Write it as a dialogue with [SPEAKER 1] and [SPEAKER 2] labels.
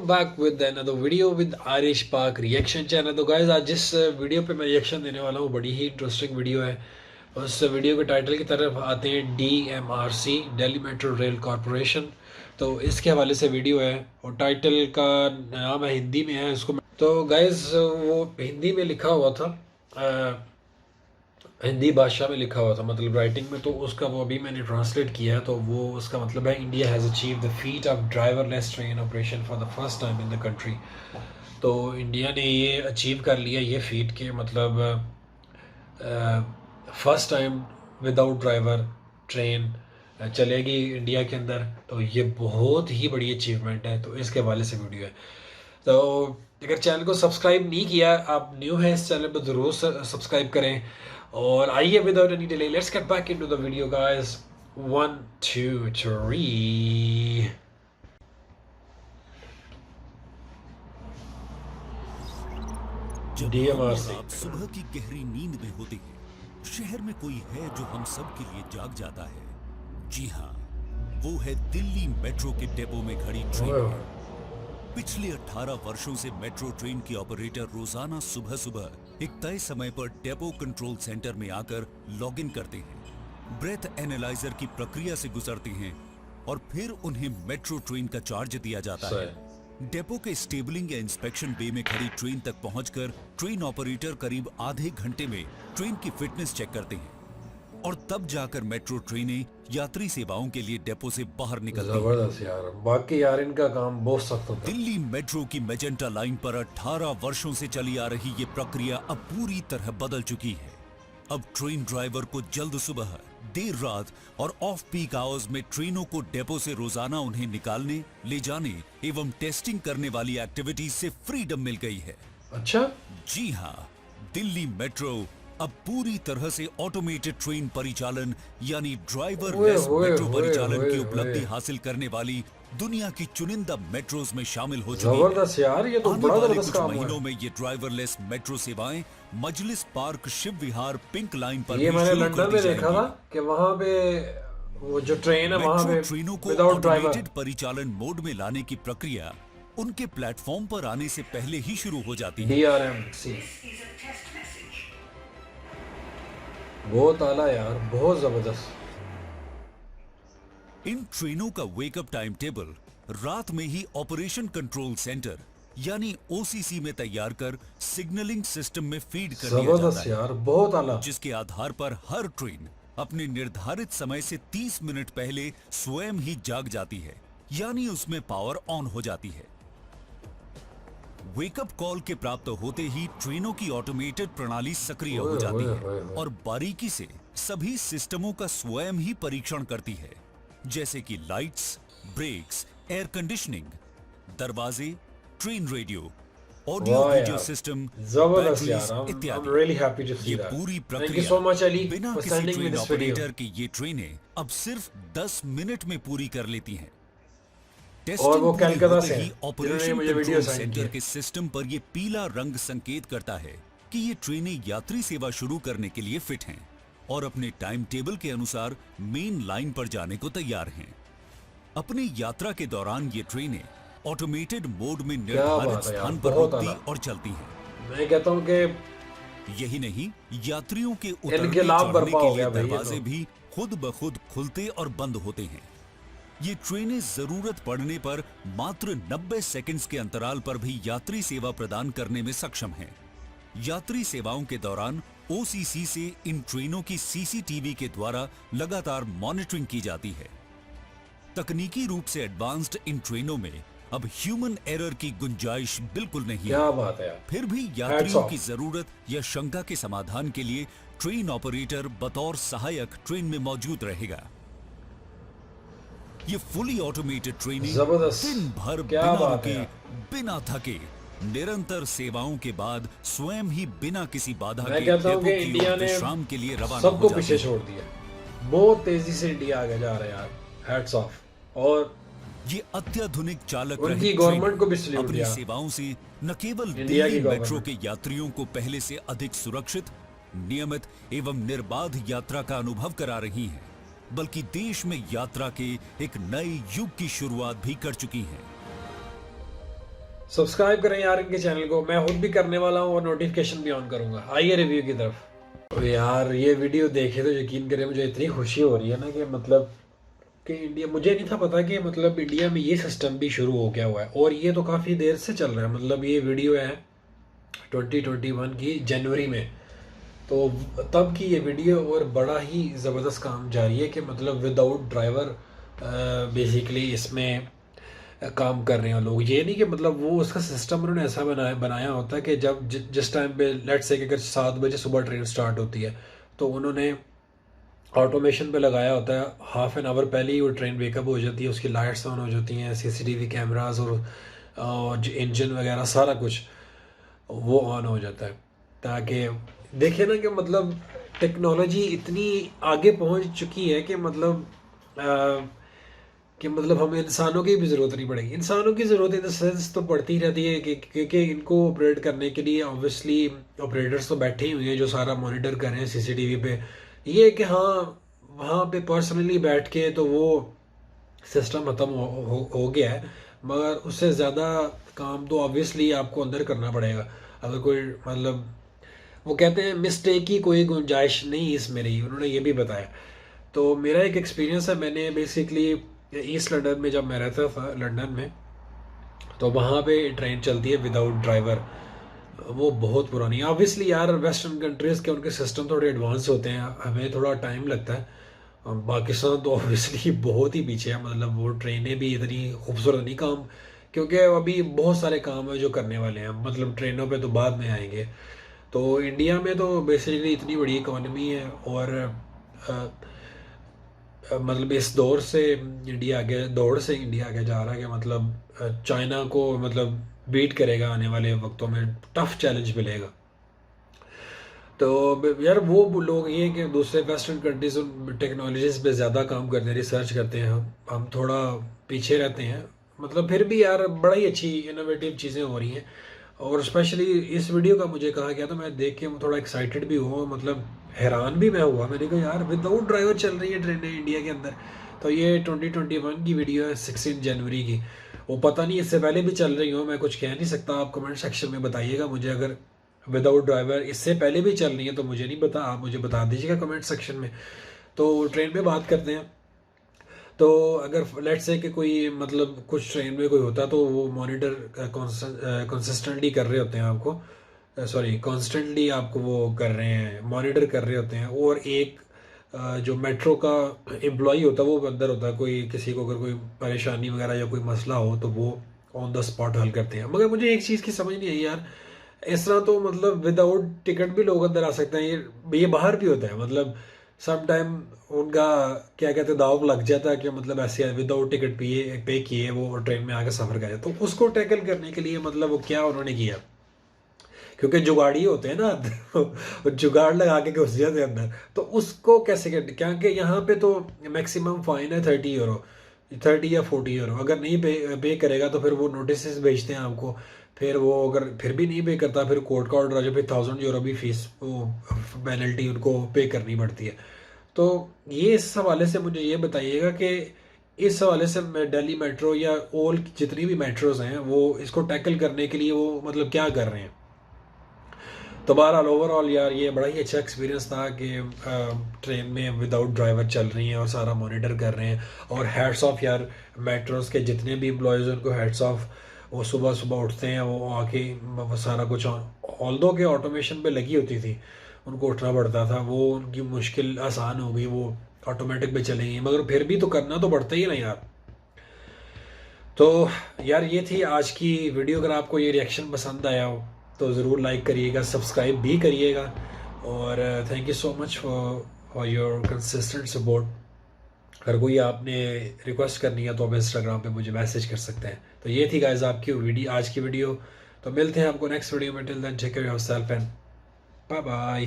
[SPEAKER 1] Back with another video with Aarish पाक reaction channel. तो guys आज जिस वीडियो पे मैं रिएक्शन देने वाला हूँ बड़ी ही इंटरेस्टिंग वीडियो है। उस वीडियो के टाइटल की तरफ आते हैं DMRC, Delhi metro rail corporation. तो इसके हवाले से वीडियो है और टाइटल का नाम है, हिंदी में है इसको। तो गाइस वो हिंदी में लिखा हुआ था, हिंदी भाषा में लिखा हुआ था, मतलब राइटिंग में। तो उसका वो अभी मैंने ट्रांसलेट किया है। तो वो उसका मतलब है, India has achieve the feet of driverless train operation for the first time in the country. तो इंडिया ने ये अचीव कर लिया, ये फीट के मतलब first time without driver train चलेगी इंडिया के अंदर। तो ये बहुत ही बड़ी अचीवमेंट है। तो इसके हवाले से वीडियो है। तो अगर चैनल को सब्सक्राइब नहीं किया, आप न्यू हैं इस चैनल पर ज़रूर सब्सक्राइब करें। और आइए without any delay let's get back into the video guys. 1 2 3।
[SPEAKER 2] जब हम और
[SPEAKER 1] DMRC
[SPEAKER 2] आप सुबह की गहरी नींद में होते हैं, शहर में कोई है जो हम सब के लिए जाग जाता है। जी हाँ, वो है दिल्ली मेट्रो के डिपो में खड़ी ट्रेन। पिछले 18 वर्षों से मेट्रो ट्रेन की ऑपरेटर रोजाना सुबह सुबह एक तय समय पर डिपो कंट्रोल सेंटर में आकर लॉगिन करते हैं, ब्रेथ एनालाइजर की प्रक्रिया से गुजरते हैं और फिर उन्हें मेट्रो ट्रेन का चार्ज दिया जाता है। डिपो के स्टेबलिंग या इंस्पेक्शन बे में खड़ी ट्रेन तक पहुंचकर ट्रेन ऑपरेटर करीब आधे घंटे में ट्रेन की फिटनेस चेक करते हैं और तब जाकर मेट्रो ट्रेनें यात्री सेवाओं के लिए डिपो से बाहर निकलती हैं।
[SPEAKER 1] जबरदस्त यार, बाकी यार इनका काम बहुत सख्त होता है।
[SPEAKER 2] दिल्ली मेट्रो की मैजेंटा लाइन पर 18 वर्षों से चली आ रही ये प्रक्रिया अब पूरी तरह बदल चुकी है। अब ट्रेन ड्राइवर को जल्द सुबह, देर रात और ऑफ पीक आवर्स में ट्रेनों को डिपो से रोजाना उन्हें निकालने, ले जाने एवं टेस्टिंग करने वाली एक्टिविटीज से फ्रीडम मिल गई है।
[SPEAKER 1] अच्छा,
[SPEAKER 2] जी हाँ, दिल्ली मेट्रो अब पूरी तरह से ऑटोमेटेड ट्रेन परिचालन यानी ड्राइवरलेस मेट्रो परिचालन की उपलब्धि हासिल करने वाली दुनिया की चुनिंदा मेट्रोज में शामिल हो चुकी है।
[SPEAKER 1] जबरदस्त यार, ये तो
[SPEAKER 2] आने
[SPEAKER 1] बड़ा
[SPEAKER 2] वाले
[SPEAKER 1] जबरदस्त
[SPEAKER 2] कुछ
[SPEAKER 1] काम है।
[SPEAKER 2] महीनों में ये ड्राइवरलेस मेट्रो सेवाएं मजलिस पार्क, शिव विहार, पिंक लाइन पर
[SPEAKER 1] ये
[SPEAKER 2] भी
[SPEAKER 1] मैंने
[SPEAKER 2] शुरू कर
[SPEAKER 1] लंदन
[SPEAKER 2] दी
[SPEAKER 1] में देखा था
[SPEAKER 2] जाएंगी।
[SPEAKER 1] कि वहां पे वो जो ट्रेन है वहां
[SPEAKER 2] मेट्रो
[SPEAKER 1] पे
[SPEAKER 2] ट्रेनों को
[SPEAKER 1] विदाउट ड्राइवर।
[SPEAKER 2] ऑटोमेटेड परिचालन मोड में लाने की प्रक्रिया उनके प्लेटफॉर्म पर आने से पहले ही शुरू हो जाती है।
[SPEAKER 1] DRMC बहुत आला यार, बहुत जबरदस्त।
[SPEAKER 2] इन ट्रेनों का वेकअप टाइम टेबल रात में ही ऑपरेशन कंट्रोल सेंटर यानी OCC में तैयार कर सिग्नलिंग सिस्टम में फीड कर दिया जाता
[SPEAKER 1] जबरदस्त
[SPEAKER 2] है,
[SPEAKER 1] यार, बहुत आला।
[SPEAKER 2] जिसके आधार पर हर ट्रेन अपने निर्धारित समय से 30 मिनट पहले स्वयं ही जाग जाती है, यानी उसमें पावर ऑन हो जाती है। वेकअप कॉल के प्राप्त होते ही ट्रेनों की ऑटोमेटेड प्रणाली सक्रिय हो जाती है और बारीकी से सभी सिस्टमों का स्वयं ही परीक्षण करती है, जैसे कि लाइट्स, ब्रेक्स, एयर कंडीशनिंग, दरवाजे, train radio, audio video system,
[SPEAKER 1] जबरदस्त
[SPEAKER 2] बैटरीज
[SPEAKER 1] यार। I'm
[SPEAKER 2] इत्यादि।
[SPEAKER 1] really happy to see
[SPEAKER 2] ये
[SPEAKER 1] that.
[SPEAKER 2] पूरी
[SPEAKER 1] Thank you
[SPEAKER 2] प्रक्रिया
[SPEAKER 1] so much Ali
[SPEAKER 2] बिना
[SPEAKER 1] for
[SPEAKER 2] किसी
[SPEAKER 1] sending me
[SPEAKER 2] train
[SPEAKER 1] this video.
[SPEAKER 2] Operator के ये ट्रेनें अब सिर्फ 10 मिनट में पूरी कर लेती हैं।
[SPEAKER 1] और
[SPEAKER 2] टेस्टिंग
[SPEAKER 1] वो
[SPEAKER 2] पूरी
[SPEAKER 1] कलकत्ता
[SPEAKER 2] होते
[SPEAKER 1] से
[SPEAKER 2] ही
[SPEAKER 1] हैं, जिन्होंने
[SPEAKER 2] ऑपरेशन
[SPEAKER 1] मुझे वीडियो
[SPEAKER 2] कंट्रोल
[SPEAKER 1] सेंड
[SPEAKER 2] सेंटर
[SPEAKER 1] किया।
[SPEAKER 2] के सिस्टम पर ये पीला रंग संकेत करता है कि ये ट्रेनें यात्री सेवा शुरू करने के लिए फिट हैं और अपने टाइम टेबल के अनुसार मेन लाइन पर जाने को तैयार हैं। अपनी यात्रा के दौरान ये ट्रेनें ऑटोमेटेड मोड में निर्धारित
[SPEAKER 1] बात है यार,
[SPEAKER 2] स्थान पर
[SPEAKER 1] बहुत
[SPEAKER 2] रुकती
[SPEAKER 1] आला।
[SPEAKER 2] और चलती हैं।
[SPEAKER 1] मैं कहता हूँ कि
[SPEAKER 2] यही नहीं, यात्रियों के
[SPEAKER 1] इनके
[SPEAKER 2] उतरने
[SPEAKER 1] लाभ
[SPEAKER 2] चढ़ने
[SPEAKER 1] बर्पा
[SPEAKER 2] के
[SPEAKER 1] हो
[SPEAKER 2] लिए
[SPEAKER 1] गया भाई ये
[SPEAKER 2] दरवाजे
[SPEAKER 1] तो।
[SPEAKER 2] भी खुद ब खुद खुलते और बंद होते हैं। ये ट्रेनें जरूरत पड़ने पर मात्र 90 सेकंड्स के अंतराल पर भी यात्री सेवा प्रदान करने में सक्षम हैं। यात्री सेवाओं के दौरान OCC से इन ट्रेनों की CCTV के द्वारा लगातार मॉनिटरिंग की जाती है। तकनीकी रूप से एडवांस्ड इन ट्रेनों में अब ह्यूमन एरर की गुंजाइश बिल्कुल नहीं है।
[SPEAKER 1] क्या बात है यार।
[SPEAKER 2] फिर भी
[SPEAKER 1] Hats
[SPEAKER 2] यात्रियों
[SPEAKER 1] off.
[SPEAKER 2] की जरूरत या शंका के समाधान के लिए ट्रेन ऑपरेटर बतौर सहायक ट्रेन में मौजूद रहेगा। ये फुली ऑटोमेटेड ट्रेनें
[SPEAKER 1] जबरदस्त।
[SPEAKER 2] दिन भर
[SPEAKER 1] क्या
[SPEAKER 2] बिना
[SPEAKER 1] बात
[SPEAKER 2] रुके,
[SPEAKER 1] है यार।
[SPEAKER 2] बिना थके, निरंतर सेवाओं के बाद स्वयं ही बिना किसी बाधा
[SPEAKER 1] मैं
[SPEAKER 2] के
[SPEAKER 1] कहता हूँ
[SPEAKER 2] डिपो
[SPEAKER 1] कि
[SPEAKER 2] की
[SPEAKER 1] इंडिया
[SPEAKER 2] ओर
[SPEAKER 1] ने
[SPEAKER 2] विश्राम के लिए रवाना
[SPEAKER 1] सबको
[SPEAKER 2] हो
[SPEAKER 1] पीछे
[SPEAKER 2] जाती है।
[SPEAKER 1] छोड़ दिया। बहुत तेजी से इंडिया आगे जा रहा है यार, हैट्स ऑफ। और
[SPEAKER 2] ये अत्याधुनिक चालक
[SPEAKER 1] उनकी
[SPEAKER 2] रहित
[SPEAKER 1] गवर्नमेंट
[SPEAKER 2] ट्रेन
[SPEAKER 1] को भी सैल्यूट
[SPEAKER 2] अपनी
[SPEAKER 1] दिया।
[SPEAKER 2] सेवाओं से न केवल
[SPEAKER 1] इंडिया की
[SPEAKER 2] दिल्ली मेट्रो
[SPEAKER 1] गवर्नमेंट।
[SPEAKER 2] के यात्रियों को पहले से अधिक सुरक्षित, नियमित एवं निर्बाध यात्रा का अनुभव करा रही हैं, बल्कि देश में यात्रा के एक नए युग की शुरुआत भी कर चुकी हैं।
[SPEAKER 1] सब्सक्राइब करें यार इनके चैनल को, मैं खुद भी करने वाला हूँ और नोटिफिकेशन भी ऑन करूँगा। आइए रिव्यू की तरफ। तो यार ये वीडियो देखे तो यकीन करें मुझे इतनी खुशी हो रही है ना कि मतलब कि इंडिया, मुझे नहीं था पता कि मतलब इंडिया में ये सिस्टम भी शुरू हो गया हुआ है, और ये तो काफ़ी देर से चल रहा है। मतलब ये वीडियो है 2021 की जनवरी में, तो तब की ये वीडियो, और बड़ा ही ज़बरदस्त काम जारी है कि मतलब विदाउट ड्राइवर बेसिकली इसमें काम कर रहे हैं लोग। ये नहीं कि मतलब वो उसका सिस्टम उन्होंने ऐसा बनाया होता है कि जब जिस टाइम पे लेट्स से कि अगर 7 बजे सुबह ट्रेन स्टार्ट होती है तो उन्होंने ऑटोमेशन पे लगाया होता है। हाफ एन आवर पहले ही वो ट्रेन वेकअप हो जाती है, उसकी लाइट्स ऑन हो जाती हैं, सीसीटीवी कैमरास और जो इंजन वगैरह सारा कुछ वो ऑन हो जाता है, ताकि देखिए ना कि मतलब टेक्नोलॉजी इतनी आगे पहुंच चुकी है कि मतलब कि मतलब हमें इंसानों की भी ज़रूरत नहीं पड़ेगी। इंसानों की ज़रूरत इन द सेंस तो पड़ती ही रहती है कि क्योंकि इनको ऑपरेट करने के लिए ऑब्वियसली ऑपरेटर्स तो बैठे ही हुए हैं जो सारा मॉनिटर कर रहे हैं सीसीटीवी पे। ये है कि हाँ, वहाँ पे पर्सनली बैठ के तो वो सिस्टम ख़त्म हो गया है, मगर उससे ज़्यादा काम तो ऑब्वियसली आपको अंदर करना पड़ेगा। अगर कोई मतलब वो कहते हैं मिस्टेक की कोई गुंजाइश नहीं इसमें रही, उन्होंने ये भी बताया। तो मेरा एक एक्सपीरियंस है, मैंने बेसिकली ईस्ट लंदन में जब मैं रहता था लंदन में, तो वहाँ पे ट्रेन चलती है विदाउट ड्राइवर। वो बहुत पुरानी, ऑब्वियसली यार वेस्टर्न कंट्रीज़ के उनके सिस्टम थोड़े एडवांस होते हैं, हमें थोड़ा टाइम लगता है। पाकिस्तान तो ऑब्वियसली बहुत ही पीछे है, मतलब वो ट्रेनें भी इतनी खूबसूरत नहीं काम, क्योंकि अभी बहुत सारे काम है जो करने वाले हैं, मतलब ट्रेनों पे तो बाद में आएंगे। तो इंडिया में तो बेसिकली इतनी बड़ी इकोनॉमी है, और मतलब इस दौड़ से इंडिया आगे जा रहा है कि मतलब चाइना को मतलब बीट करेगा आने वाले वक्तों में, टफ चैलेंज मिलेगा। तो यार वो लोग ये कि दूसरे वेस्टर्न कंट्रीज टेक्नोलॉजीज पे ज़्यादा काम करते हैं, रिसर्च करते हैं, हम थोड़ा पीछे रहते हैं। मतलब फिर भी यार बड़ा ही अच्छी इनोवेटिव चीज़ें हो रही हैं, और स्पेशली इस वीडियो का मुझे कहा गया तो मैं देख के थोड़ा एक्साइटेड भी हुआ, मतलब हैरान भी मैं हुआ। मैंने कहा यार विदाउट ड्राइवर चल रही है ट्रेनें इंडिया के अंदर। तो ये 2021 की वीडियो है, 16 जनवरी की। वो पता नहीं इससे पहले भी चल रही हो, मैं कुछ कह नहीं सकता। आप कमेंट सेक्शन में बताइएगा मुझे, अगर विदाउट ड्राइवर इससे पहले भी चल रही है तो मुझे नहीं पता, आप मुझे बता दीजिएगा कमेंट सेक्शन में। तो ट्रेन पे बात करते हैं। तो अगर लेट्स से कि कोई मतलब कुछ ट्रेन में कोई होता तो वो मॉनिटर कंसिस्टेंटली कर रहे होते हैं आपको, सॉरी कॉन्स्टेंटली आपको वो कर रहे हैं, मॉनिटर कर रहे होते हैं। और एक जो मेट्रो का एम्प्लॉई होता है वो अंदर होता है, कोई किसी को अगर कोई परेशानी वगैरह या कोई मसला हो तो वो ऑन द स्पॉट हल करते हैं। मगर मुझे एक चीज़ की समझ नहीं आई यार, इस तरह तो मतलब विदाउट टिकट भी लोग अंदर आ सकते हैं, ये बाहर भी होता है। मतलब सम टाइम उनका क्या कहते हैं दाव लग जाता है कि मतलब ऐसे विदाउट टिकट पे किए वो ट्रेन में आकर सफ़र करे, तो उसको टैकल करने के लिए मतलब वो क्या उन्होंने किया, क्योंकि जुगाड़ी होते हैं ना वो जुगाड़ लगा के घुस जाते हैं अंदर। तो उसको कैसे कर, क्योंकि यहाँ पे तो मैक्सिमम फाइन है 30 यूरो, 30 या 40 यूरो। अगर नहीं पे करेगा तो फिर वो नोटिस भेजते हैं आपको। फिर वो अगर फिर भी नहीं पे करता, फिर कोर्ट का ऑर्डर आ जाए, फिर 1000 यूरो भी फीस वो पेनल्टी उनको पे करनी पड़ती है। तो ये इस हवाले से मुझे ये बताइएगा कि इस हवाले से दिल्ली मेट्रो या ऑल जितनी भी मेट्रोज हैं वो इसको टैकल करने के लिए वो मतलब क्या कर रहे हैं। तो बहरहाल ओवरऑल यार ये बड़ा ही अच्छा एक्सपीरियंस था कि ट्रेन में विदाउट ड्राइवर चल रही हैं और सारा मॉनिटर कर रहे हैं। और हेड्स ऑफ यार मेट्रोस के जितने भी एम्प्लॉयज़ उनको हेड्स ऑफ। वो सुबह सुबह उठते हैं, वो आके वो सारा कुछ ऑल्दो के ऑटोमेशन पे लगी होती थी, उनको उठना पड़ता था, वो उनकी मुश्किल आसान हो गई, वो ऑटोमेटिक पे चलेंगी, मगर फिर भी तो करना तो पड़ता ही ना यार। तो यार ये थी आज की वीडियो। अगर आपको ये रिएक्शन पसंद आया हो तो ज़रूर लाइक करिएगा, सब्सक्राइब भी करिएगा, और thank you so much for your consistent support. अगर कोई आपने रिक्वेस्ट करनी है तो आप इंस्टाग्राम पे मुझे मैसेज कर सकते हैं। तो ये थी गाइस आपकी वीडियो, आज की वीडियो। तो मिलते हैं आपको नेक्स्ट वीडियो में। Till then take care yourself and bye bye.